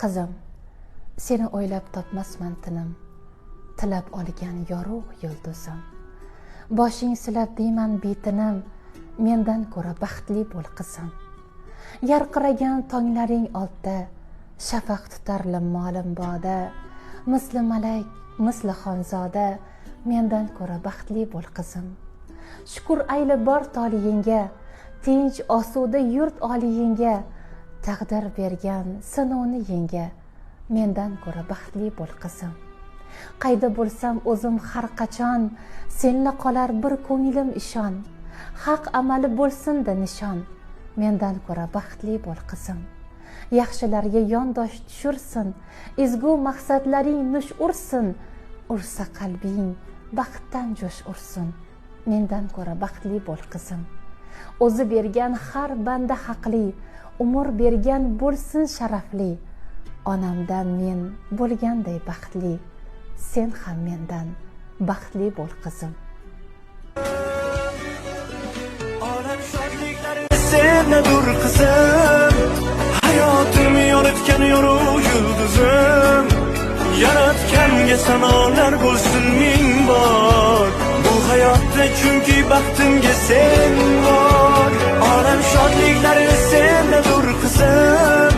Qizim, seni o'ylab topmasman tinim, tilab olgan yorug' yulduzim. Boshing silab deyman betinim, mendan ko'ra baxtli bo'l qizim. Yarqiragan tonglaring oldida shafaq tutar limmolim boda, misli malak, misli xonzoda, mendan ko'ra baxtli bo'l qizim. Shukr ayli bor toliyingga, tinch osuda yurt oliyingga, taqdir bergan sinovni yenga, mendan ko'ra baxtli bo'l qizim. Qayda bo'lsam o'zim har qachon, senla qolar bir ko'nglim ishon. Haq amali bo'lsin-da nishon, mendan ko'ra baxtli bo'l qizim. Yaxshilarga yondosh tushursin, ezgu maqsadlaring nush ursin. Ursa qalbing baxtdan jo'sh ursin, mendan ko'ra baxtli bo'l qizim. O'zi bergan har banda haqli, umr bergan bo'lsin sharafli. Onamdan men bo'lganday baxtli, sen ham mendan baxtli bo'l qizim. Olam shodliklari senadur qizim, hayotim yoritgan yorug' yulduzim. Yaratganga sanolar bo'lsin ming bor, bu hayotda chunki baxtimga sen bor. Olam shodliklari senadur qizim,